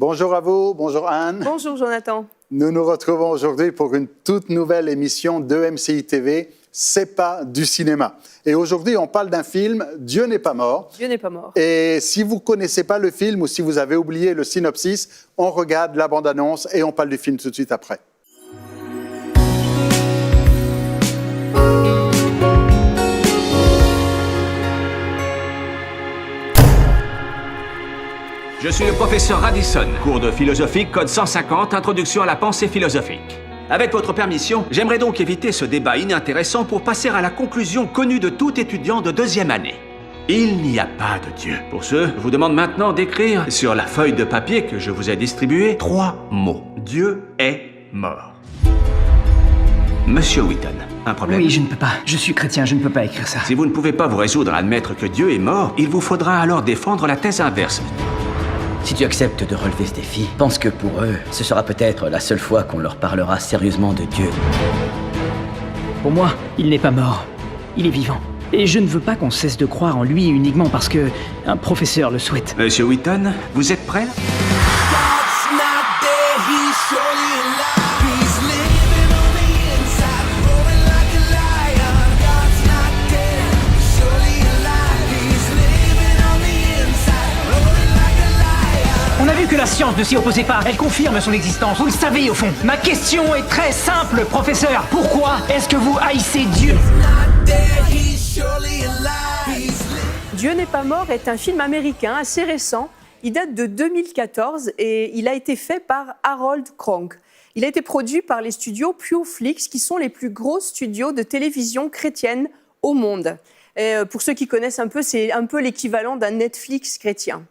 Bonjour à vous, bonjour Anne. Bonjour Jonathan. Nous nous retrouvons aujourd'hui pour une toute nouvelle émission de MCI TV, C'est pas du cinéma. Et aujourd'hui, on parle d'un film, Dieu n'est pas mort. Dieu n'est pas mort. Et si vous ne connaissez pas le film ou si vous avez oublié le synopsis, on regarde la bande-annonce et on parle du film tout de suite après. Je suis le professeur Radisson, cours de philosophie, code 150, introduction à la pensée philosophique. Avec votre permission, j'aimerais donc éviter ce débat inintéressant pour passer à la conclusion connue de tout étudiant de deuxième année. Il n'y a pas de Dieu. Pour ce, je vous demande maintenant d'écrire sur la feuille de papier que je vous ai distribuée 3 mots. Dieu est mort. Monsieur Wheaton, un problème? Oui, je ne peux pas. Je suis chrétien, je ne peux pas écrire ça. Si vous ne pouvez pas vous résoudre à admettre que Dieu est mort, il vous faudra alors défendre la thèse inverse. Si tu acceptes de relever ce défi, pense que pour eux, ce sera peut-être la seule fois qu'on leur parlera sérieusement de Dieu. Pour moi, il n'est pas mort. Il est vivant. Et je ne veux pas qu'on cesse de croire en lui uniquement parce que un professeur le souhaite. Monsieur Wheaton, vous êtes prêt? On a vu que la science ne s'y opposait pas. Elle confirme son existence. Vous le savez au fond. Ma question est très simple, professeur. Pourquoi est-ce que vous haïssez Dieu? Dieu n'est pas mort est un film américain assez récent. Il date de 2014 et il a été fait par Harold Kronk. Il a été produit par les studios Pewflix, qui sont les plus gros studios de télévision chrétienne au monde. Et pour ceux qui connaissent un peu, c'est un peu l'équivalent d'un Netflix chrétien.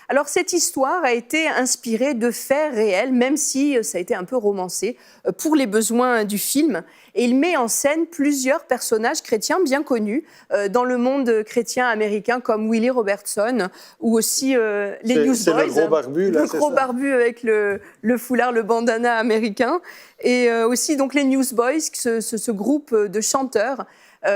Alors, cette histoire a été inspirée de faits réels, même si ça a été un peu romancé, pour les besoins du film. Et il met en scène plusieurs personnages chrétiens bien connus dans le monde chrétien américain, comme Willie Robertson, ou aussi les Newsboys. C'est le gros barbu, là, le gros barbu avec le foulard, le bandana américain. Et aussi donc les Newsboys, ce groupe de chanteurs,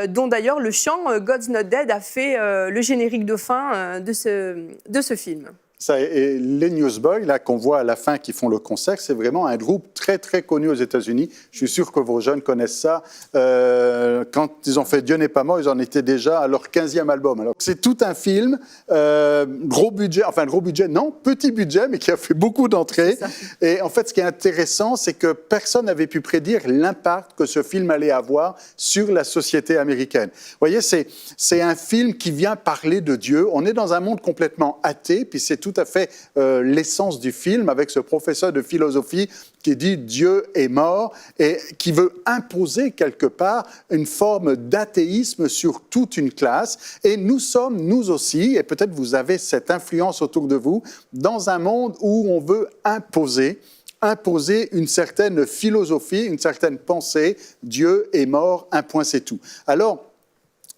dont d'ailleurs le chant God's Not Dead a fait le générique de fin de ce film. Ça, et les Newsboys, là, qu'on voit à la fin, qui font le concert, c'est vraiment un groupe très, très connu aux États-Unis. Je suis sûr que vos jeunes connaissent ça. Quand ils ont fait Dieu n'est pas mort, ils en étaient déjà à leur 15e album. Alors, c'est tout un film, gros budget, non, petit budget, mais qui a fait beaucoup d'entrées. Et en fait, ce qui est intéressant, c'est que personne n'avait pu prédire l'impact que ce film allait avoir sur la société américaine. Vous voyez, c'est un film qui vient parler de Dieu. On est dans un monde complètement athée, puis c'est tout à fait l'essence du film, avec ce professeur de philosophie qui dit Dieu est mort et qui veut imposer quelque part une forme d'athéisme sur toute une classe. Et nous sommes, nous aussi, et peut-être vous avez cette influence autour de vous, dans un monde où on veut imposer une certaine philosophie, une certaine pensée. Dieu est mort, un point c'est tout. Alors,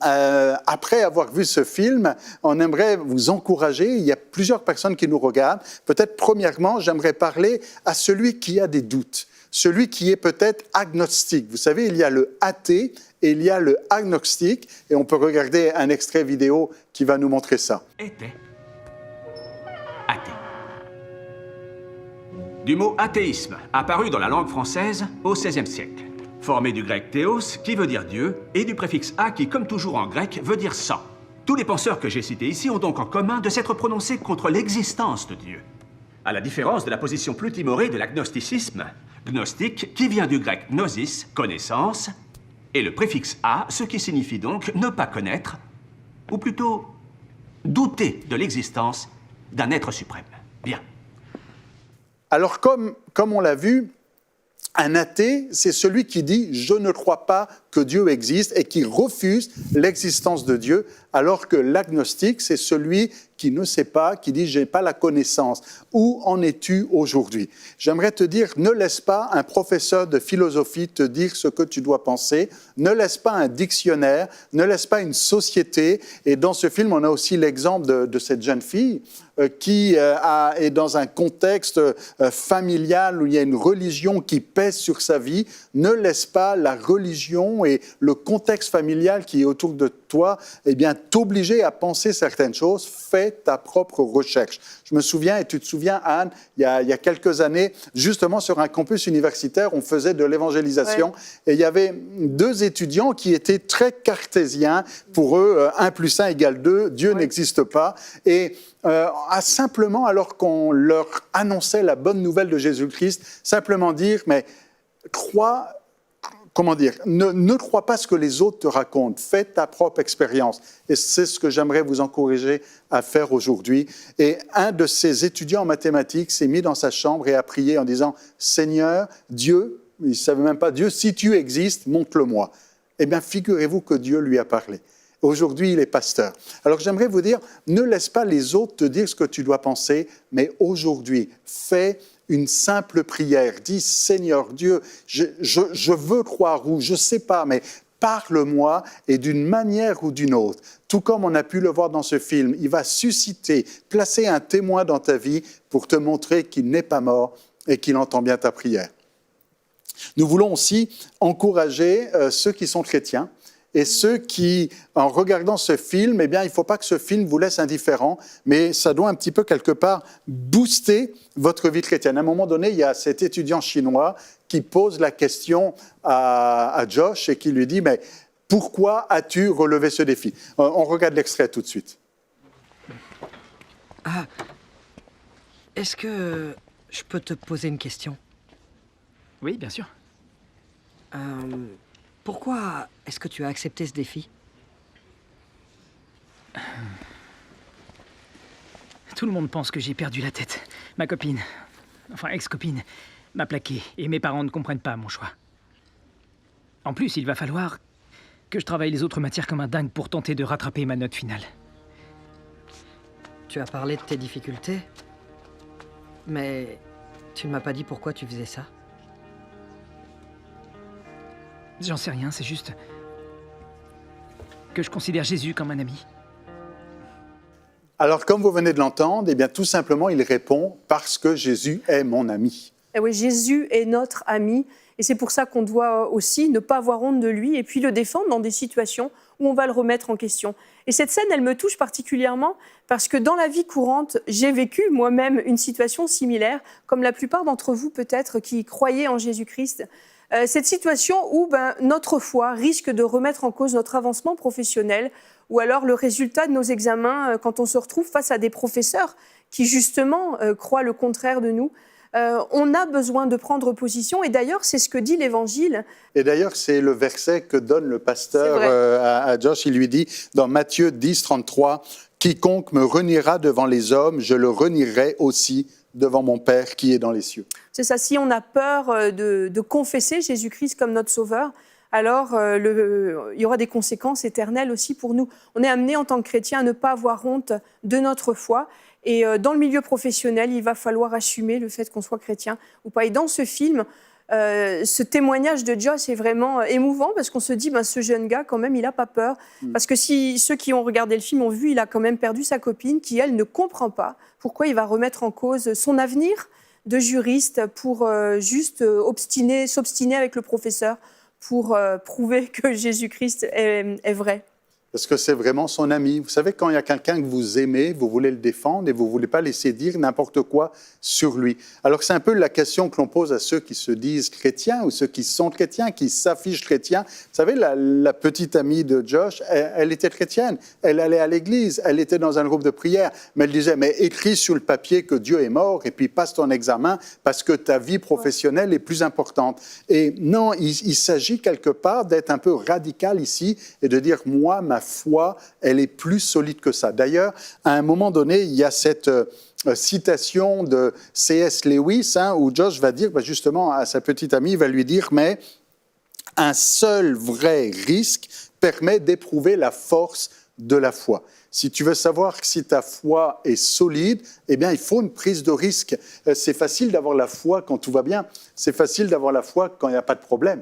après avoir vu ce film, on aimerait vous encourager. Il y a plusieurs personnes qui nous regardent. Peut-être, premièrement, j'aimerais parler à celui qui a des doutes, celui qui est peut-être agnostique. Vous savez, il y a le athée et il y a le agnostique. Et on peut regarder un extrait vidéo qui va nous montrer ça. Était athée. Du mot athéisme, apparu dans la langue française au XVIe siècle. Formé du grec théos, qui veut dire Dieu, et du préfixe a, qui, comme toujours en grec, veut dire sans. Tous les penseurs que j'ai cités ici ont donc en commun de s'être prononcés contre l'existence de Dieu. À la différence de la position plus timorée de l'agnosticisme, gnostique, qui vient du grec gnosis, connaissance, et le préfixe a, ce qui signifie donc ne pas connaître, ou plutôt douter de l'existence d'un être suprême. Bien. Alors, comme on l'a vu, un athée, c'est celui qui dit « je ne crois pas que Dieu existe » et qui refuse l'existence de Dieu, alors que l'agnostique, c'est celui qui ne sait pas, qui dit « j'ai pas la connaissance ». Où en es-tu aujourd'hui? J'aimerais te dire, ne laisse pas un professeur de philosophie te dire ce que tu dois penser, ne laisse pas un dictionnaire, ne laisse pas une société. Et dans ce film, on a aussi l'exemple de cette jeune fille qui est dans un contexte familial où il y a une religion qui pèse sur sa vie. Ne laisse pas la religion et le contexte familial qui est autour de toi, eh bien, t'obliger à penser certaines choses. Fais fais ta propre recherche. Je me souviens, et tu te souviens, Anne, il y a quelques années, justement sur un campus universitaire, on faisait de l'évangélisation, et il y avait 2 étudiants qui étaient très cartésiens. Pour eux, 1 + 1 égale 2, Dieu n'existe pas. Et simplement, alors qu'on leur annonçait la bonne nouvelle de Jésus-Christ, simplement dire, mais ne crois pas ce que les autres te racontent, fais ta propre expérience. Et c'est ce que j'aimerais vous encourager à faire aujourd'hui. Et un de ces étudiants en mathématiques s'est mis dans sa chambre et a prié en disant, Seigneur, Dieu, il ne savait même pas, Dieu, si tu existes, montre-le-moi. Eh bien, figurez-vous que Dieu lui a parlé. Aujourd'hui, il est pasteur. Alors, j'aimerais vous dire, ne laisse pas les autres te dire ce que tu dois penser, mais aujourd'hui, fais une simple prière. Dis, Seigneur Dieu, je veux croire ou je ne sais pas, mais parle-moi et d'une manière ou d'une autre. Tout comme on a pu le voir dans ce film, il va susciter, placer un témoin dans ta vie pour te montrer qu'il n'est pas mort et qu'il entend bien ta prière. Nous voulons aussi encourager ceux qui sont chrétiens et ceux qui, en regardant ce film, eh bien, il ne faut pas que ce film vous laisse indifférent, mais ça doit un petit peu, quelque part, booster votre vie chrétienne. À un moment donné, il y a cet étudiant chinois qui pose la question à Josh et qui lui dit « Mais pourquoi as-tu relevé ce défi ?» On regarde l'extrait tout de suite. Ah, est-ce que je peux te poser une question ? Oui, bien sûr. Pourquoi est-ce que tu as accepté ce défi ? Tout le monde pense que j'ai perdu la tête. Ma copine, enfin ex-copine, m'a plaqué et mes parents ne comprennent pas mon choix. En plus, il va falloir que je travaille les autres matières comme un dingue pour tenter de rattraper ma note finale. Tu as parlé de tes difficultés, mais tu ne m'as pas dit pourquoi tu faisais ça. J'en sais rien, c'est juste que je considère Jésus comme un ami. Alors, comme vous venez de l'entendre, eh bien, tout simplement, il répond « Parce que Jésus est mon ami ». Et oui, Jésus est notre ami. Et c'est pour ça qu'on doit aussi ne pas avoir honte de lui et puis le défendre dans des situations où on va le remettre en question. Et cette scène, elle me touche particulièrement parce que dans la vie courante, j'ai vécu moi-même une situation similaire, comme la plupart d'entre vous peut-être qui croyez en Jésus-Christ. Cette situation où notre foi risque de remettre en cause notre avancement professionnel ou alors le résultat de nos examens quand on se retrouve face à des professeurs qui justement croient le contraire de nous. On a besoin de prendre position et d'ailleurs c'est ce que dit l'Évangile. Et d'ailleurs c'est le verset que donne le pasteur à Josh, il lui dit dans Matthieu 10, 33, « Quiconque me reniera devant les hommes, je le renierai aussi devant mon Père qui est dans les cieux. » C'est ça, si on a peur de confesser Jésus-Christ comme notre Sauveur, alors il y aura des conséquences éternelles aussi pour nous. On est amené en tant que chrétien à ne pas avoir honte de notre foi. Et dans le milieu professionnel, il va falloir assumer le fait qu'on soit chrétien ou pas. Et dans ce film, ce témoignage de Josh est vraiment émouvant parce qu'on se dit, ce jeune gars, quand même, il n'a pas peur. Parce que si ceux qui ont regardé le film ont vu, il a quand même perdu sa copine qui, elle, ne comprend pas pourquoi il va remettre en cause son avenir de juriste pour juste s'obstiner avec le professeur pour prouver que Jésus-Christ est vrai. Parce que c'est vraiment son ami. Vous savez, quand il y a quelqu'un que vous aimez, vous voulez le défendre et vous ne voulez pas laisser dire n'importe quoi sur lui. Alors c'est un peu la question que l'on pose à ceux qui se disent chrétiens ou ceux qui sont chrétiens, qui s'affichent chrétiens. Vous savez, la petite amie de Josh, elle était chrétienne, elle allait à l'église, elle était dans un groupe de prière, mais elle disait, mais écris sur le papier que Dieu est mort et puis passe ton examen parce que ta vie professionnelle est plus importante. Et non, il s'agit quelque part d'être un peu radical ici et de dire, moi, ma foi, elle est plus solide que ça. D'ailleurs, à un moment donné, il y a cette citation de C.S. Lewis, où Josh va dire justement à sa petite amie, il va lui dire, mais un seul vrai risque permet d'éprouver la force de la foi. Si tu veux savoir si ta foi est solide, eh bien, il faut une prise de risque. C'est facile d'avoir la foi quand tout va bien. C'est facile d'avoir la foi quand il n'y a pas de problème.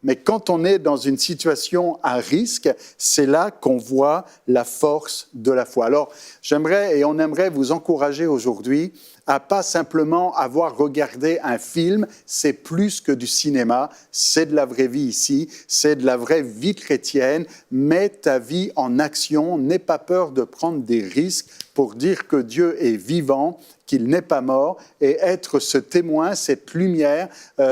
Mais quand on est dans une situation à risque, c'est là qu'on voit la force de la foi. Alors, j'aimerais et on aimerait vous encourager aujourd'hui à pas simplement avoir regardé un film, c'est plus que du cinéma, c'est de la vraie vie ici, c'est de la vraie vie chrétienne. Mets ta vie en action, n'aie pas peur de prendre des risques pour dire que Dieu est vivant, qu'il n'est pas mort, et être ce témoin, cette lumière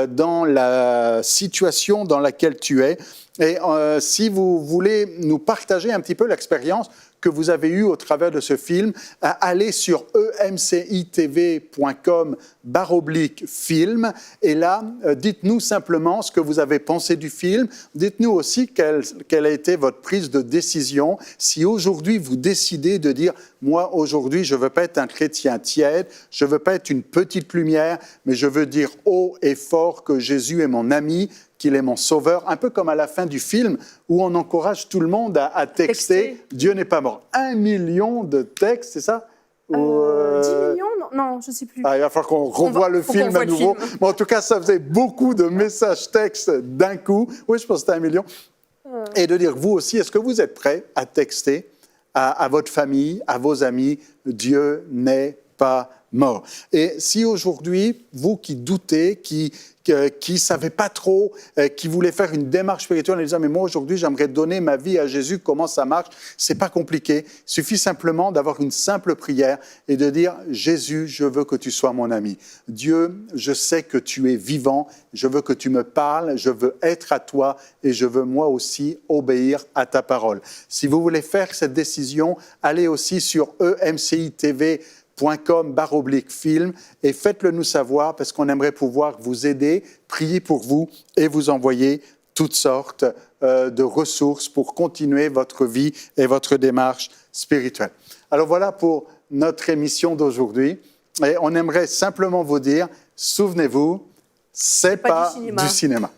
dans la situation dans laquelle tu es. Et si vous voulez nous partager un petit peu l'expérience que vous avez eue au travers de ce film, allez sur emcitv.com/film et là, dites-nous simplement ce que vous avez pensé du film. Dites-nous aussi quelle a été votre prise de décision. Si aujourd'hui vous décidez de dire « Moi, aujourd'hui, je ne veux pas être un chrétien tiède, je ne veux pas être une petite lumière, mais je veux dire haut et fort que Jésus est mon ami », qu'il est mon sauveur, un peu comme à la fin du film où on encourage tout le monde à texter « Dieu n'est pas mort ». 1 million de textes, c'est ça 10 millions non, je ne sais plus. Il va falloir qu'on revoie le film à nouveau. Mais en tout cas, ça faisait beaucoup de messages textes d'un coup. Oui, je pense que c'était 1 million. Et de dire, vous aussi, est-ce que vous êtes prêts à texter à votre famille, à vos amis, Dieu n'est pas mort. Et si aujourd'hui, vous qui doutez, qui ne savez pas trop, qui voulez faire une démarche spirituelle en disant « Mais moi, aujourd'hui, j'aimerais donner ma vie à Jésus, comment ça marche ?» C'est pas compliqué. Il suffit simplement d'avoir une simple prière et de dire « Jésus, je veux que tu sois mon ami. Dieu, je sais que tu es vivant, je veux que tu me parles, je veux être à toi et je veux moi aussi obéir à ta parole. » Si vous voulez faire cette décision, allez aussi sur emcitv.com/film et faites-le nous savoir parce qu'on aimerait pouvoir vous aider, prier pour vous et vous envoyer toutes sortes de ressources pour continuer votre vie et votre démarche spirituelle. Alors voilà pour notre émission d'aujourd'hui et on aimerait simplement vous dire, souvenez-vous, c'est pas du cinéma.